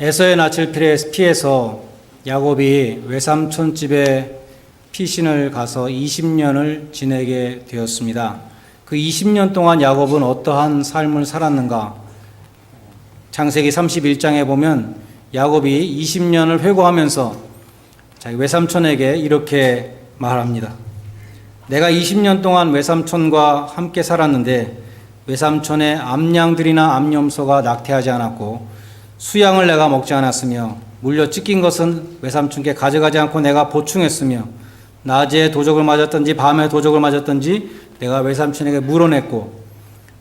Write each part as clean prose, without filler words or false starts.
에서의 낯을 피해서 야곱이 외삼촌 집에 피신을 가서 20년을 지내게 되었습니다. 그 20년 동안 야곱은 어떠한 삶을 살았는가? 창세기 31장에 보면 야곱이 20년을 회고하면서 자기 외삼촌에게 이렇게 말합니다. 내가 20년 동안 외삼촌과 함께 살았는데 외삼촌의 암양들이나 암염소가 낙태하지 않았고 수양을 내가 먹지 않았으며 물려 찢긴 것은 외삼촌께 가져가지 않고 내가 보충했으며 낮에 도적을 맞았든지 밤에 도적을 맞았든지 내가 외삼촌에게 물어냈고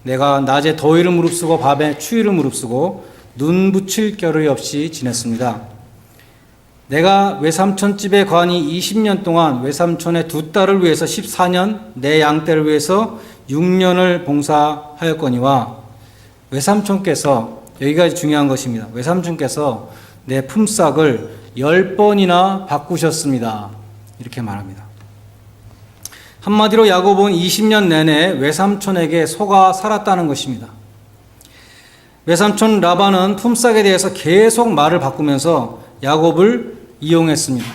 내가 낮에 더위를 무릅쓰고 밤에 추위를 무릅쓰고 눈 붙일 겨를이 없이 지냈습니다. 내가 외삼촌 집에 거하니 20년 동안 외삼촌의 두 딸을 위해서 14년, 내 양떼를 위해서 6년을 봉사하였거니와 외삼촌께서, 여기가 중요한 것입니다. 외삼촌께서 내 품삯을 10번이나 바꾸셨습니다. 이렇게 말합니다. 한마디로 야곱은 20년 내내 외삼촌에게 속아 살았다는 것입니다. 외삼촌 라반은 품삯에 대해서 계속 말을 바꾸면서 야곱을 이용했습니다.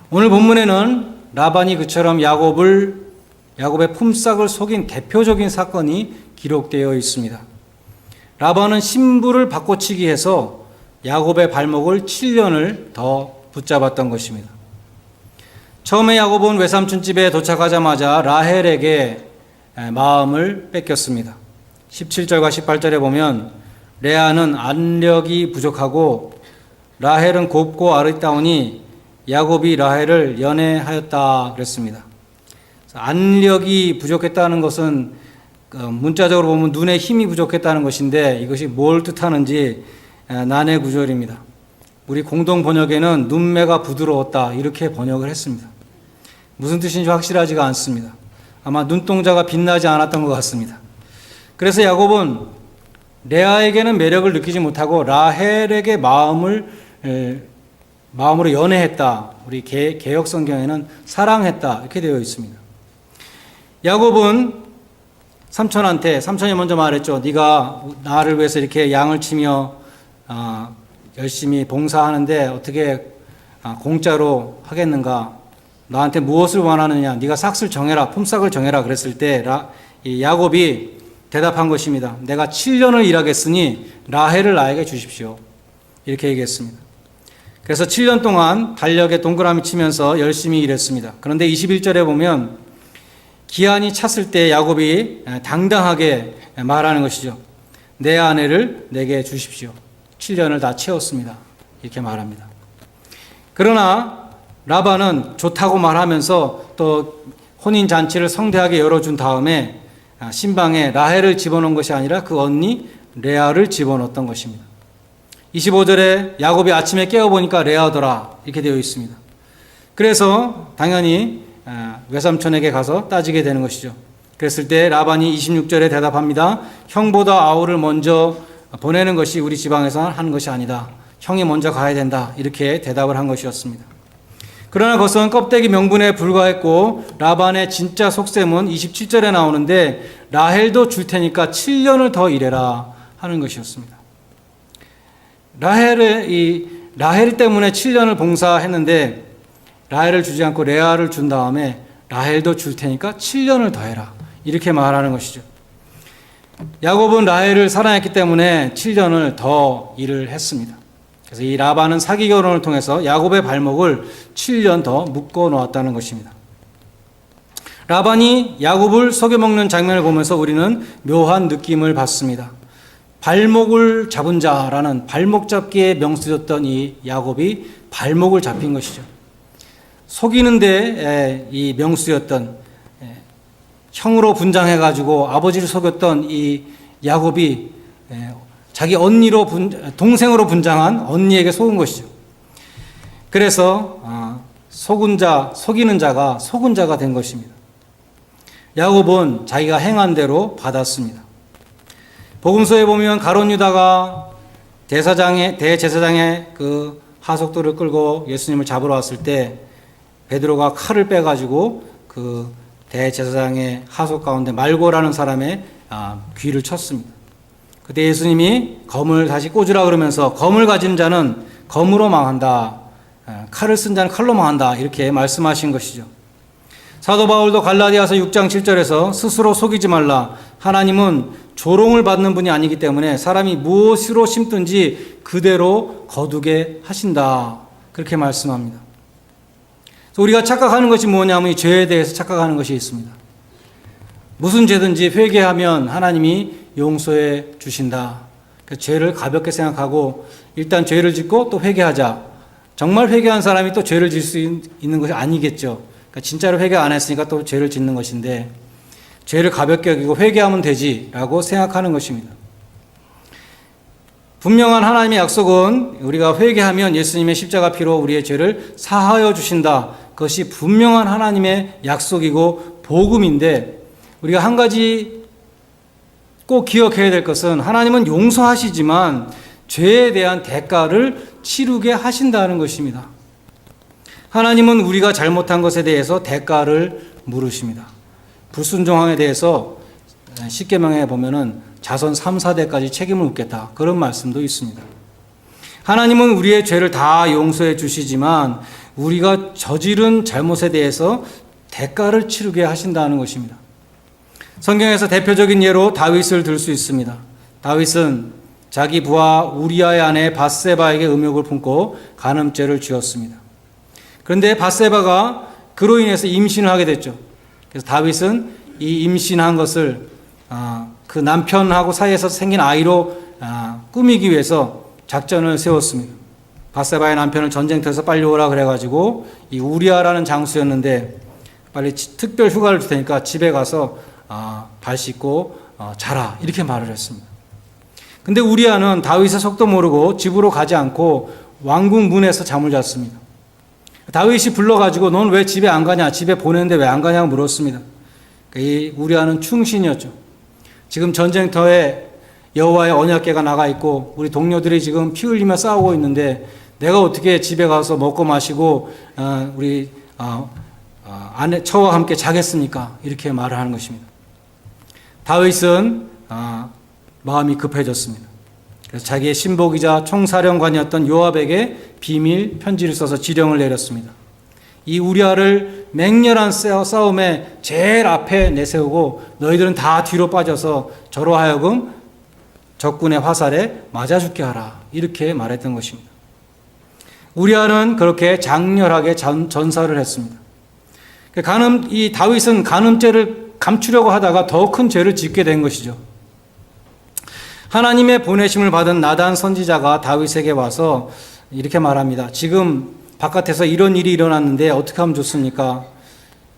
오늘 본문에는 라반이 그처럼 야곱의 품삯을 속인 대표적인 사건이 기록되어 있습니다. 라반은 신부를 바꿔치기 해서 야곱의 발목을 7년을 더 붙잡았던 것입니다. 처음에 야곱은 외삼촌 집에 도착하자마자 라헬에게 마음을 뺏겼습니다. 17절과 18절에 보면 레아는 안력이 부족하고 라헬은 곱고 아리따우니 야곱이 라헬을 연애하였다 그랬습니다. 안력이 부족했다는 것은 문자적으로 보면 눈에 힘이 부족했다는 것인데 이것이 뭘 뜻하는지 난해 구절입니다. 우리 공동 번역에는 눈매가 부드러웠다 이렇게 번역을 했습니다. 무슨 뜻인지 확실하지가 않습니다. 아마 눈동자가 빛나지 않았던 것 같습니다. 그래서 야곱은 레아에게는 매력을 느끼지 못하고 라헬에게 마음으로 연애했다. 우리 개역 성경에는 사랑했다 이렇게 되어 있습니다. 야곱은 삼촌이 먼저 말했죠. 네가 나를 위해서 이렇게 양을 치며 열심히 봉사하는데 어떻게 공짜로 하겠는가? 나한테 무엇을 원하느냐? 네가 삭을 정해라, 품삯을 정해라 그랬을 때 야곱이 대답한 것입니다. 내가 7년을 일하겠으니 라헬을 나에게 주십시오. 이렇게 얘기했습니다. 그래서 7년 동안 달력에 동그라미 치면서 열심히 일했습니다. 그런데 21절에 보면 기한이 찼을 때 야곱이 당당하게 말하는 것이죠. 내 아내를 내게 주십시오. 7년을 다 채웠습니다. 이렇게 말합니다. 그러나 라반은 좋다고 말하면서 또 혼인잔치를 성대하게 열어준 다음에 신방에 라헬을 집어넣은 것이 아니라 그 언니 레아를 집어넣었던 것입니다. 25절에 야곱이 아침에 깨어보니까 레아더라 이렇게 되어 있습니다. 그래서 당연히 외삼촌에게 가서 따지게 되는 것이죠. 그랬을 때 라반이 26절에 대답합니다. 형보다 아우를 먼저 보내는 것이 우리 지방에서 하는 것이 아니다. 형이 먼저 가야 된다. 이렇게 대답을 한 것이었습니다. 그러나 그것은 껍데기 명분에 불과했고 라반의 진짜 속셈은 27절에 나오는데 라헬도 줄 테니까 7년을 더 일해라 하는 것이었습니다. 라헬 때문에 7년을 봉사했는데 라헬을 주지 않고 레아를 준 다음에 라헬도 줄 테니까 7년을 더 해라. 이렇게 말하는 것이죠. 야곱은 라헬을 사랑했기 때문에 7년을 더 일을 했습니다. 그래서 이 라반은 사기 결혼을 통해서 야곱의 발목을 7년 더 묶어 놓았다는 것입니다. 라반이 야곱을 속여먹는 장면을 보면서 우리는 묘한 느낌을 받습니다. 발목을 잡은 자라는 발목 잡기에 명수였던 이 야곱이 발목을 잡힌 것이죠. 속이는데 이 명수였던 형으로 분장해가지고 아버지를 속였던 이 야곱이 자기 동생으로 분장한 언니에게 속은 것이죠. 그래서 속이는 자가 속은 자가 된 것입니다. 야곱은 자기가 행한 대로 받았습니다. 복음서에 보면 가룟 유다가 대제사장의 그 하속도를 끌고 예수님을 잡으러 왔을 때 베드로가 칼을 빼가지고 그 대제사장의 하속 가운데 말고라는 사람의 귀를 쳤습니다. 그때 예수님이 검을 다시 꽂으라 그러면서 검을 가진 자는 검으로 망한다. 칼을 쓴 자는 칼로 망한다. 이렇게 말씀하신 것이죠. 사도 바울도 갈라디아서 6장 7절에서 스스로 속이지 말라. 하나님은 조롱을 받는 분이 아니기 때문에 사람이 무엇으로 심든지 그대로 거두게 하신다. 그렇게 말씀합니다. 우리가 착각하는 것이 뭐냐면 이 죄에 대해서 착각하는 것이 있습니다. 무슨 죄든지 회개하면 하나님이 용서해 주신다. 죄를 가볍게 생각하고 일단 죄를 짓고 또 회개하자. 정말 회개한 사람이 또 죄를 질 수 있는 것이 아니겠죠. 그러니까 진짜로 회개 안 했으니까 또 죄를 짓는 것인데 죄를 가볍게 여기고 회개하면 되지라고 생각하는 것입니다. 분명한 하나님의 약속은 우리가 회개하면 예수님의 십자가 피로 우리의 죄를 사하여 주신다. 그것이 분명한 하나님의 약속이고 복음인데 우리가 한 가지 꼭 기억해야 될 것은 하나님은 용서하시지만 죄에 대한 대가를 치르게 하신다는 것입니다. 하나님은 우리가 잘못한 것에 대해서 대가를 물으십니다. 불순종함에 대해서 십계명에 보면은 자손 3, 4대까지 책임을 묻겠다. 그런 말씀도 있습니다. 하나님은 우리의 죄를 다 용서해 주시지만 우리가 저지른 잘못에 대해서 대가를 치르게 하신다는 것입니다. 성경에서 대표적인 예로 다윗을 들 수 있습니다. 다윗은 자기 부하 우리아의 아내 밧세바에게 음욕을 품고 간음죄를 지었습니다. 그런데 밧세바가 그로 인해서 임신을 하게 됐죠. 그래서 다윗은 이 임신한 것을 그 남편하고 사이에서 생긴 아이로 꾸미기 위해서 작전을 세웠습니다. 밧세바의 남편을 전쟁터에서 빨리 오라 그래가지고 이 우리아라는 장수였는데 빨리 특별 휴가를 줄 테니까 집에 가서 발 씻고 자라 이렇게 말을 했습니다. 근데 우리아는 다윗의 속도 모르고 집으로 가지 않고 왕궁 문에서 잠을 잤습니다. 다윗이 불러가지고 넌 왜 집에 안 가냐? 집에 보내는데 왜 안 가냐고 물었습니다. 이 우리아는 충신이었죠. 지금 전쟁터에 여호와의 언약궤가 나가 있고 우리 동료들이 지금 피 흘리며 싸우고 있는데 내가 어떻게 집에 가서 먹고 마시고 우리 아내 처와 함께 자겠습니까? 이렇게 말을 하는 것입니다. 다윗은 마음이 급해졌습니다. 그래서 자기의 신복이자 총사령관이었던 요압에게 비밀 편지를 써서 지령을 내렸습니다. 이 우리아를 맹렬한 싸움에 제일 앞에 내세우고 너희들은 다 뒤로 빠져서 저로 하여금 적군의 화살에 맞아 죽게 하라. 이렇게 말했던 것입니다. 우리아는 그렇게 장렬하게 전사를 했습니다. 이 다윗은 간음죄를 감추려고 하다가 더 큰 죄를 짓게 된 것이죠. 하나님의 보내심을 받은 나단 선지자가 다윗에게 와서 이렇게 말합니다. 지금 바깥에서 이런 일이 일어났는데 어떻게 하면 좋습니까?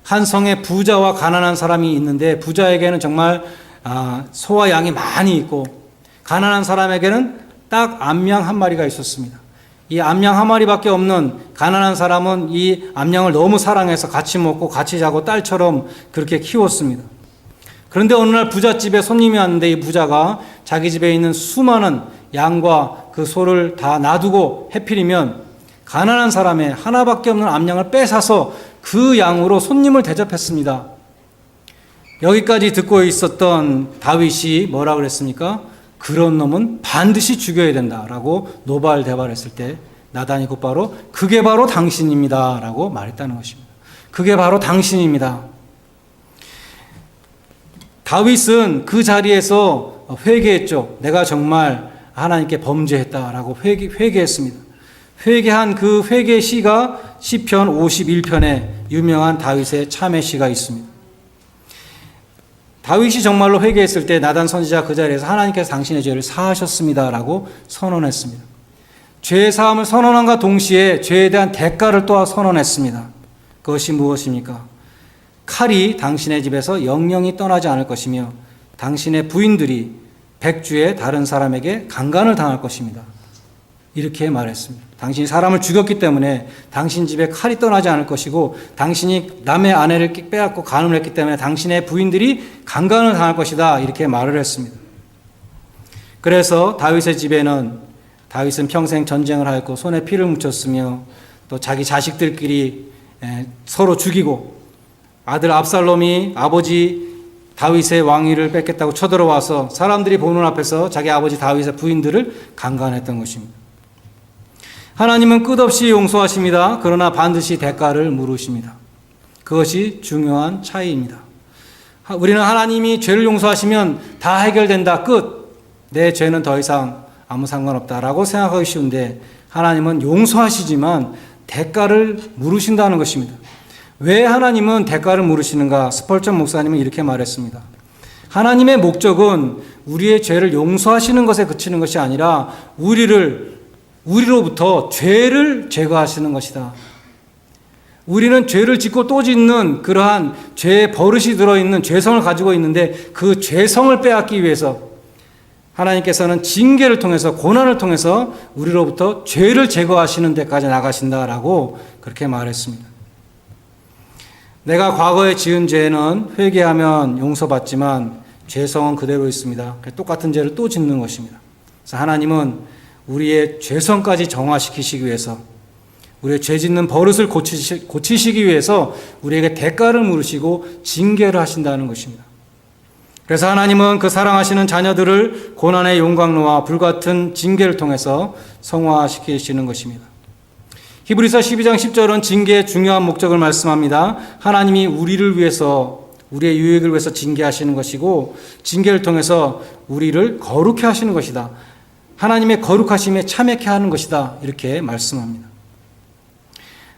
한 성에 부자와 가난한 사람이 있는데 부자에게는 정말 소와 양이 많이 있고 가난한 사람에게는 딱 암양 한 마리가 있었습니다. 이 암양 한 마리밖에 없는 가난한 사람은 이 암양을 너무 사랑해서 같이 먹고 같이 자고 딸처럼 그렇게 키웠습니다. 그런데 어느 날 부잣집에 손님이 왔는데 이 부자가 자기 집에 있는 수많은 양과 그 소를 다 놔두고 해필이면 가난한 사람의 하나밖에 없는 암양을 뺏어서 그 양으로 손님을 대접했습니다. 여기까지 듣고 있었던 다윗이 뭐라 그랬습니까? 그런 놈은 반드시 죽여야 된다라고 노발대발했을 때 나단이 곧바로 그게 바로 당신입니다 라고 말했다는 것입니다. 그게 바로 당신입니다. 다윗은 그 자리에서 회개했죠. 내가 정말 하나님께 범죄했다라고 회개했습니다. 회개한 그 회개 시가 시편 51편에 유명한 다윗의 참회 시가 있습니다. 다윗이 정말로 회개했을 때 나단 선지자 그 자리에서 하나님께서 당신의 죄를 사하셨습니다라고 선언했습니다. 죄 사함을 선언함과 동시에 죄에 대한 대가를 또 선언했습니다. 그것이 무엇입니까? 칼이 당신의 집에서 영영이 떠나지 않을 것이며 당신의 부인들이 백주에 다른 사람에게 강간을 당할 것입니다. 이렇게 말했습니다. 당신이 사람을 죽였기 때문에 당신 집에 칼이 떠나지 않을 것이고 당신이 남의 아내를 빼앗고 간음을 했기 때문에 당신의 부인들이 강간을 당할 것이다. 이렇게 말을 했습니다. 그래서 다윗의 집에는 다윗은 평생 전쟁을 하였고 손에 피를 묻혔으며 또 자기 자식들끼리 서로 죽이고 아들 압살롬이 아버지 다윗의 왕위를 뺏겠다고 쳐들어와서 사람들이 보는 앞에서 자기 아버지 다윗의 부인들을 강간했던 것입니다. 하나님은 끝없이 용서하십니다. 그러나 반드시 대가를 물으십니다. 그것이 중요한 차이입니다. 우리는 하나님이 죄를 용서하시면 다 해결된다, 끝, 내 죄는 더 이상 아무 상관없다라고 생각하기 쉬운데, 하나님은 용서하시지만 대가를 물으신다는 것입니다. 왜 하나님은 대가를 물으시는가? 스펄전 목사님은 이렇게 말했습니다. 하나님의 목적은 우리의 죄를 용서하시는 것에 그치는 것이 아니라 우리로부터 죄를 제거하시는 것이다. 우리는 죄를 짓고 또 짓는 그러한 죄의 버릇이 들어있는 죄성을 가지고 있는데, 그 죄성을 빼앗기 위해서 하나님께서는 징계를 통해서, 고난을 통해서 우리로부터 죄를 제거하시는 데까지 나가신다라고 그렇게 말했습니다. 내가 과거에 지은 죄는 회개하면 용서받지만 죄성은 그대로 있습니다. 똑같은 죄를 또 짓는 것입니다. 그래서 하나님은 우리의 죄성까지 정화시키시기 위해서, 우리의 죄 짓는 버릇을 고치시기 위해서 우리에게 대가를 물으시고 징계를 하신다는 것입니다. 그래서 하나님은 그 사랑하시는 자녀들을 고난의 용광로와 불같은 징계를 통해서 성화시키시는 것입니다. 히브리서 12장 10절은 징계의 중요한 목적을 말씀합니다. 하나님이 우리를 위해서, 우리의 유익을 위해서 징계하시는 것이고, 징계를 통해서 우리를 거룩해 하시는 것이다. 하나님의 거룩하심에 참여케 하는 것이다. 이렇게 말씀합니다.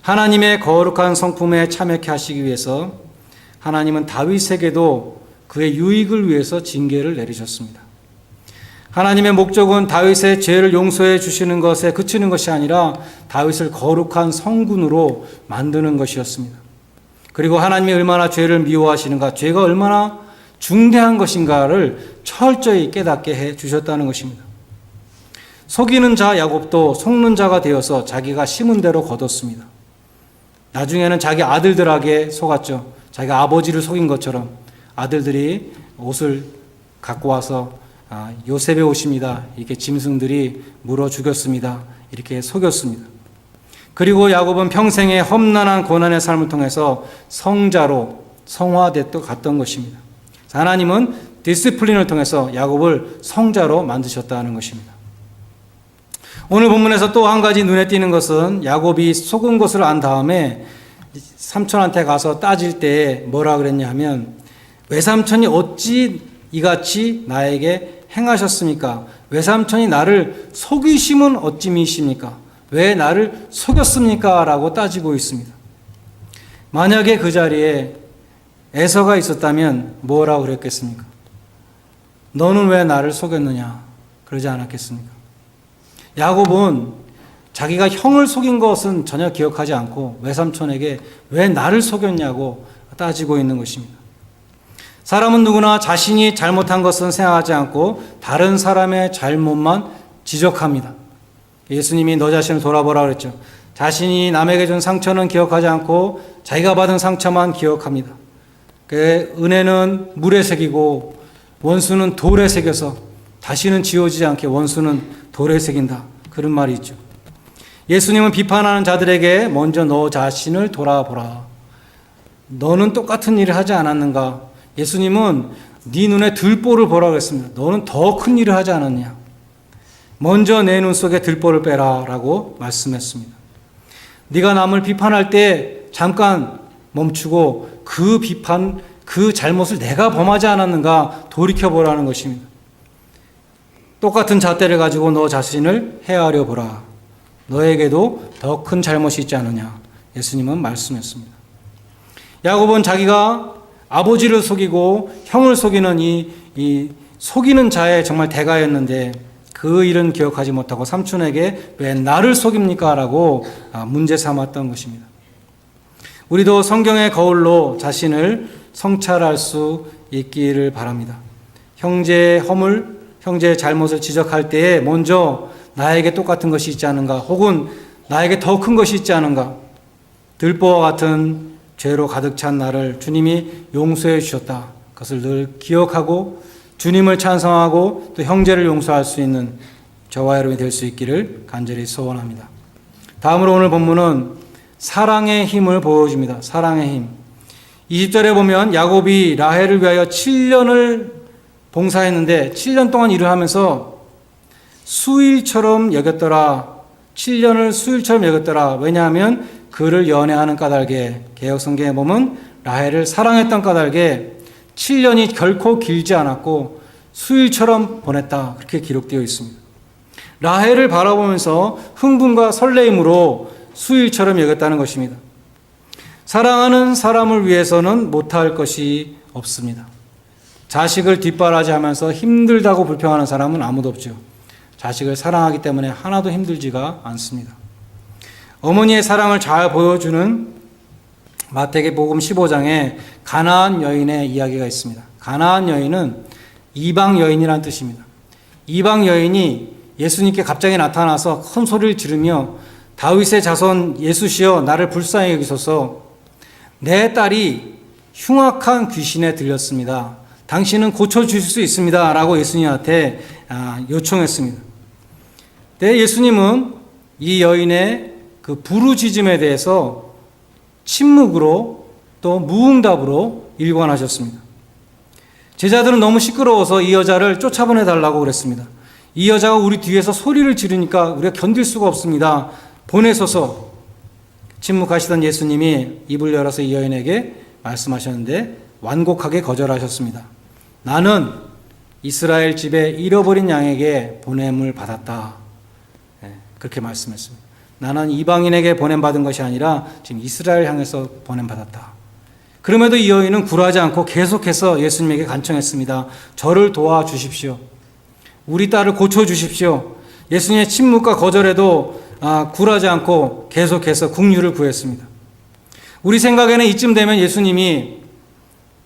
하나님의 거룩한 성품에 참여케 하시기 위해서 하나님은 다윗에게도 그의 유익을 위해서 징계를 내리셨습니다. 하나님의 목적은 다윗의 죄를 용서해 주시는 것에 그치는 것이 아니라 다윗을 거룩한 성군으로 만드는 것이었습니다. 그리고 하나님이 얼마나 죄를 미워하시는가, 죄가 얼마나 중대한 것인가를 철저히 깨닫게 해 주셨다는 것입니다. 속이는 자 야곱도 속는 자가 되어서 자기가 심은 대로 거뒀습니다. 나중에는 자기 아들들에게 속았죠. 자기가 아버지를 속인 것처럼 아들들이 옷을 갖고 와서 요셉의 옷입니다, 이렇게 짐승들이 물어 죽였습니다, 이렇게 속였습니다. 그리고 야곱은 평생의 험난한 고난의 삶을 통해서 성자로 성화됐던 갔던 것입니다. 하나님은 디스플린을 통해서 야곱을 성자로 만드셨다는 것입니다. 오늘 본문에서 또 한 가지 눈에 띄는 것은 야곱이 속은 것을 안 다음에 삼촌한테 가서 따질 때 뭐라 그랬냐 하면, 외삼촌이 어찌 이같이 나에게 행하셨습니까? 외삼촌이 나를 속이심은 어찌미십니까? 왜 나를 속였습니까? 라고 따지고 있습니다. 만약에 그 자리에 에서가 있었다면 뭐라고 그랬겠습니까? 너는 왜 나를 속였느냐? 그러지 않았겠습니까? 야곱은 자기가 형을 속인 것은 전혀 기억하지 않고 외삼촌에게 왜 나를 속였냐고 따지고 있는 것입니다. 사람은 누구나 자신이 잘못한 것은 생각하지 않고 다른 사람의 잘못만 지적합니다. 예수님이 너 자신을 돌아보라 그랬죠. 자신이 남에게 준 상처는 기억하지 않고 자기가 받은 상처만 기억합니다. 은혜는 물에 새기고 원수는 돌에 새겨서 다시는 지워지지 않게 원수는 돌에 새긴다, 그런 말이 있죠. 예수님은 비판하는 자들에게 먼저 너 자신을 돌아보라. 너는 똑같은 일을 하지 않았는가? 예수님은 네 눈에 들보를 보라고 했습니다. 너는 더 큰 일을 하지 않았냐? 먼저 내 눈 속에 들보를 빼라 라고 말씀했습니다. 네가 남을 비판할 때 잠깐 멈추고 그 비판, 그 잘못을 내가 범하지 않았는가 돌이켜보라는 것입니다. 똑같은 잣대를 가지고 너 자신을 헤아려 보라. 너에게도 더 큰 잘못이 있지 않느냐? 예수님은 말씀했습니다. 야곱은 자기가 아버지를 속이고 형을 속이는 이 속이는 자의 정말 대가였는데 그 일은 기억하지 못하고 삼촌에게 왜 나를 속입니까? 라고 문제 삼았던 것입니다. 우리도 성경의 거울로 자신을 성찰할 수 있기를 바랍니다. 형제의 허물, 형제의 잘못을 지적할 때에 먼저 나에게 똑같은 것이 있지 않은가, 혹은 나에게 더 큰 것이 있지 않은가, 들보와 같은 죄로 가득 찬 나를 주님이 용서해 주셨다, 그것을 늘 기억하고 주님을 찬송하고 또 형제를 용서할 수 있는 저와 여러분이 될 수 있기를 간절히 소원합니다. 다음으로 오늘 본문은 사랑의 힘을 보여줍니다. 사랑의 힘. 20절에 보면 야곱이 라헬을 위하여 7년을 봉사했는데 7년 동안 일을 하면서 수일처럼 여겼더라. 7년을 수일처럼 여겼더라. 왜냐하면 그를 연애하는 까닭에, 개역성경에 보면 라헬을 사랑했던 까닭에 7년이 결코 길지 않았고 수일처럼 보냈다. 그렇게 기록되어 있습니다. 라헬을 바라보면서 흥분과 설레임으로 수일처럼 여겼다는 것입니다. 사랑하는 사람을 위해서는 못할 것이 없습니다. 자식을 뒷바라지하면서 힘들다고 불평하는 사람은 아무도 없죠. 자식을 사랑하기 때문에 하나도 힘들지가 않습니다. 어머니의 사랑을 잘 보여주는 마태복음 15장에 가나안 여인의 이야기가 있습니다. 가나안 여인은 이방 여인이라는 뜻입니다. 이방 여인이 예수님께 갑자기 나타나서 큰 소리를 지르며 다윗의 자손 예수시여 나를 불쌍히 여기소서, 내 딸이 흉악한 귀신에 들렸습니다. 당신은 고쳐주실 수 있습니다. 라고 예수님한테 요청했습니다. 네, 예수님은 이 여인의 그 부르짖음에 대해서 침묵으로 또 무응답으로 일관하셨습니다. 제자들은 너무 시끄러워서 이 여자를 쫓아보내달라고 그랬습니다. 이 여자가 우리 뒤에서 소리를 지르니까 우리가 견딜 수가 없습니다. 보내소서. 침묵하시던 예수님이 입을 열어서 이 여인에게 말씀하셨는데 완곡하게 거절하셨습니다. 나는 이스라엘 집에 잃어버린 양에게 보냄을 받았다. 그렇게 말씀했습니다. 나는 이방인에게 보냄받은 것이 아니라 지금 이스라엘 향해서 보냄받았다. 그럼에도 이 여인은 굴하지 않고 계속해서 예수님에게 간청했습니다. 저를 도와주십시오. 우리 딸을 고쳐주십시오. 예수님의 침묵과 거절에도 굴하지 않고 계속해서 긍휼을 구했습니다. 우리 생각에는 이쯤 되면 예수님이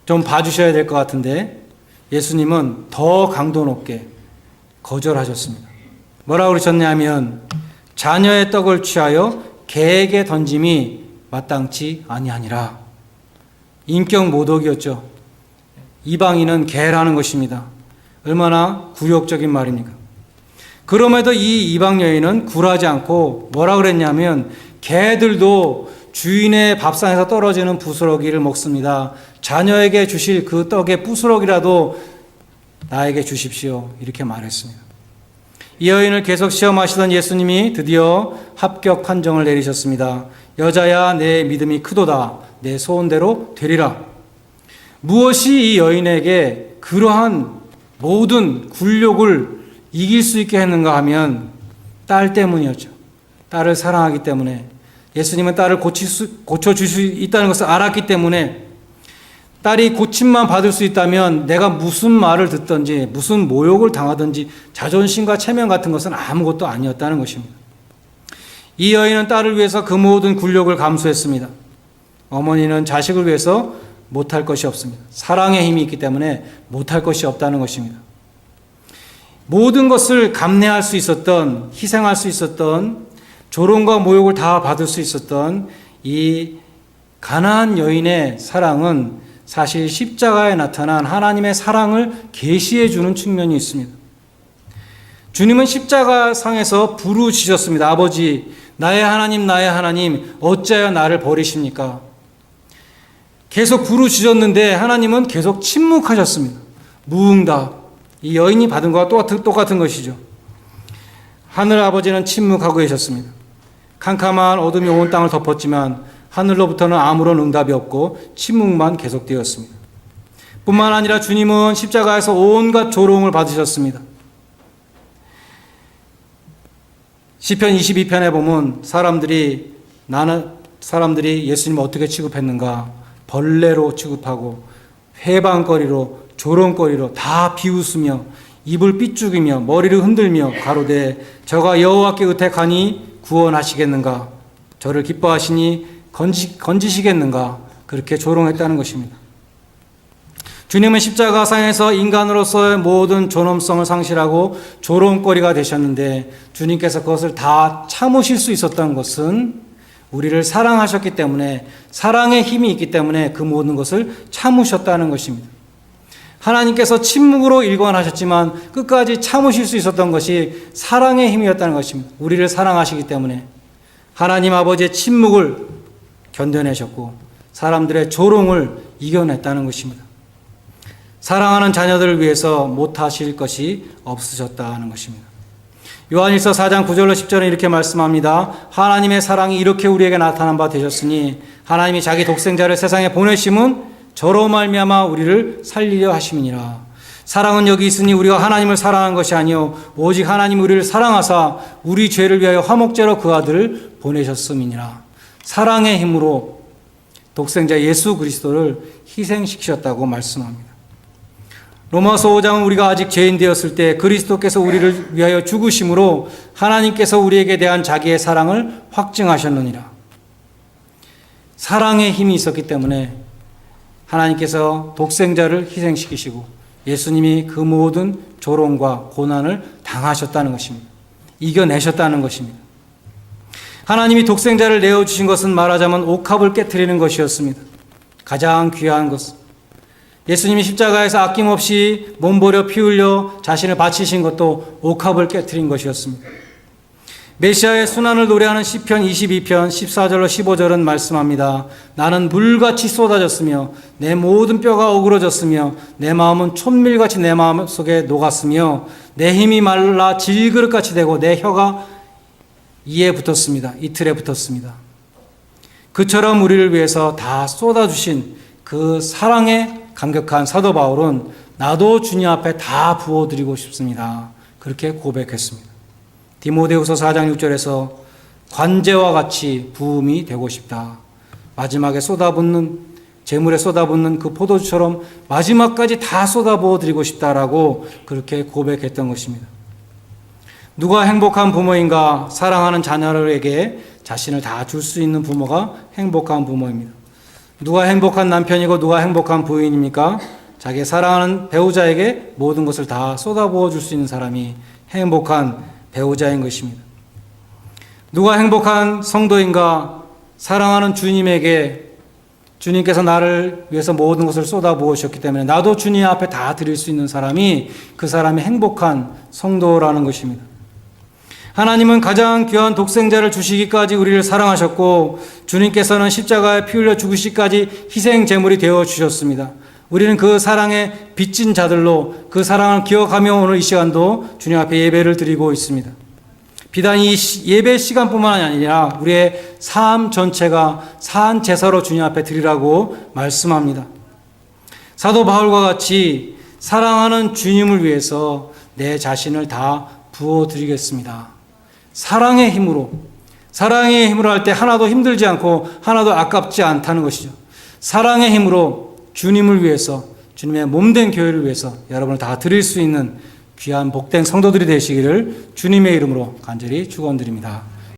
좀 봐주셔야 될 것 같은데 예수님은 더 강도 높게 거절하셨습니다. 뭐라고 그러셨냐면 자녀의 떡을 취하여 개에게 던짐이 마땅치 아니하니라. 인격 모독이었죠. 이방인은 개라는 것입니다. 얼마나 굴욕적인 말입니까? 그럼에도 이 이방 여인은 굴하지 않고 뭐라 그랬냐면 개들도 주인의 밥상에서 떨어지는 부스러기를 먹습니다. 자녀에게 주실 그 떡의 부스러기라도 나에게 주십시오. 이렇게 말했습니다. 이 여인을 계속 시험하시던 예수님이 드디어 합격 판정을 내리셨습니다. 여자야 내 믿음이 크도다. 내 소원대로 되리라. 무엇이 이 여인에게 그러한 모든 굴욕을 이길 수 있게 했는가 하면 딸 때문이었죠. 딸을 사랑하기 때문에, 예수님은 딸을 고쳐줄 수 있다는 것을 알았기 때문에, 딸이 고침만 받을 수 있다면 내가 무슨 말을 듣든지 무슨 모욕을 당하든지 자존심과 체면 같은 것은 아무것도 아니었다는 것입니다. 이 여인은 딸을 위해서 그 모든 굴욕을 감수했습니다. 어머니는 자식을 위해서 못할 것이 없습니다. 사랑의 힘이 있기 때문에 못할 것이 없다는 것입니다. 모든 것을 감내할 수 있었던, 희생할 수 있었던, 조롱과 모욕을 다 받을 수 있었던 이 가나안 여인의 사랑은 사실 십자가에 나타난 하나님의 사랑을 계시해 주는 측면이 있습니다. 주님은 십자가 상에서 부르짖었습니다. 아버지, 나의 하나님, 어찌하여 나를 버리십니까? 계속 부르짖었는데 하나님은 계속 침묵하셨습니다. 무응답. 이 여인이 받은 것과 똑같은 것이죠. 하늘 아버지는 침묵하고 계셨습니다. 캄캄한 어둠이 온 땅을 덮었지만 하늘로부터는 아무런 응답이 없고 침묵만 계속되었습니다. 뿐만 아니라 주님은 십자가에서 온갖 조롱을 받으셨습니다. 시편 22편에 보면 사람들이 예수님을 어떻게 취급했는가? 벌레로 취급하고 회방거리로, 조롱거리로 다 비웃으며 입을 삐죽이며 머리를 흔들며 가로되 저가 여호와께 의택하니 구원하시겠는가? 저를 기뻐하시니 건지시겠는가? 그렇게 조롱했다는 것입니다. 주님은 십자가상에서 인간으로서의 모든 존엄성을 상실하고 조롱거리가 되셨는데 주님께서 그것을 다 참으실 수 있었던 것은 우리를 사랑하셨기 때문에, 사랑의 힘이 있기 때문에 그 모든 것을 참으셨다는 것입니다. 하나님께서 침묵으로 일관하셨지만 끝까지 참으실 수 있었던 것이 사랑의 힘이었다는 것입니다. 우리를 사랑하시기 때문에 하나님 아버지의 침묵을 견뎌내셨고 사람들의 조롱을 이겨냈다는 것입니다. 사랑하는 자녀들을 위해서 못하실 것이 없으셨다는 것입니다. 요한일서 4장 9절로 10절은 이렇게 말씀합니다. 하나님의 사랑이 이렇게 우리에게 나타난 바 되셨으니 하나님이 자기 독생자를 세상에 보내심은 저로 말미암아 우리를 살리려 하심이니라. 사랑은 여기 있으니 우리가 하나님을 사랑한 것이 아니요 오직 하나님이 우리를 사랑하사 우리 죄를 위하여 화목제로 그 아들을 보내셨음이니라. 사랑의 힘으로 독생자 예수 그리스도를 희생시키셨다고 말씀합니다. 로마서 5장은 우리가 아직 죄인 되었을 때 그리스도께서 우리를 위하여 죽으심으로 하나님께서 우리에게 대한 자기의 사랑을 확증하셨느니라. 사랑의 힘이 있었기 때문에 하나님께서 독생자를 희생시키시고 예수님이 그 모든 조롱과 고난을 당하셨다는 것입니다. 이겨내셨다는 것입니다. 하나님이 독생자를 내어주신 것은 말하자면 옥합을 깨트리는 것이었습니다. 가장 귀한 것은 예수님이 십자가에서 아낌없이 몸버려 피 흘려 자신을 바치신 것도 옥합을 깨트린 것이었습니다. 메시아의 순환을 노래하는 시편 22편 14절로 15절은 말씀합니다. 나는 물같이 쏟아졌으며 내 모든 뼈가 어그러졌으며 내 마음은 촛밀같이 내 마음 속에 녹았으며 내 힘이 말라 질그릇같이 되고 내 혀가 이에 붙었습니다. 이틀에 붙었습니다. 그처럼 우리를 위해서 다 쏟아주신 그 사랑의 감격한 사도 바울은 나도 주님 앞에 다 부어드리고 싶습니다. 그렇게 고백했습니다. 디모데후서 4장 6절에서 관제와 같이 부음이 되고 싶다. 마지막에 쏟아붓는 재물에 쏟아붓는 그 포도주처럼 마지막까지 다 쏟아부어 드리고 싶다라고 그렇게 고백했던 것입니다. 누가 행복한 부모인가? 사랑하는 자녀에게 자신을 다 줄 수 있는 부모가 행복한 부모입니다. 누가 행복한 남편이고 누가 행복한 부인입니까? 자기 사랑하는 배우자에게 모든 것을 다 쏟아부어 줄 수 있는 사람이 행복한 배우자인 것입니다. 누가 행복한 성도인가? 사랑하는 주님에게 주님께서 나를 위해서 모든 것을 쏟아부으셨기 때문에 나도 주님 앞에 다 드릴 수 있는 사람이 그 사람이 행복한 성도라는 것입니다. 하나님은 가장 귀한 독생자를 주시기까지 우리를 사랑하셨고 주님께서는 십자가에 피 흘려 죽으시기까지 희생 제물이 되어 주셨습니다. 우리는 그 사랑에 빚진 자들로 그 사랑을 기억하며 오늘 이 시간도 주님 앞에 예배를 드리고 있습니다. 비단 이 예배 시간뿐만 아니라 우리의 삶 전체가 산 제사로 주님 앞에 드리라고 말씀합니다. 사도 바울과 같이 사랑하는 주님을 위해서 내 자신을 다 부어드리겠습니다. 사랑의 힘으로 할 때 하나도 힘들지 않고 하나도 아깝지 않다는 것이죠. 사랑의 힘으로 주님을 위해서 주님의 몸된 교회를 위해서 여러분을 다 드릴 수 있는 귀한 복된 성도들이 되시기를 주님의 이름으로 간절히 축원드립니다.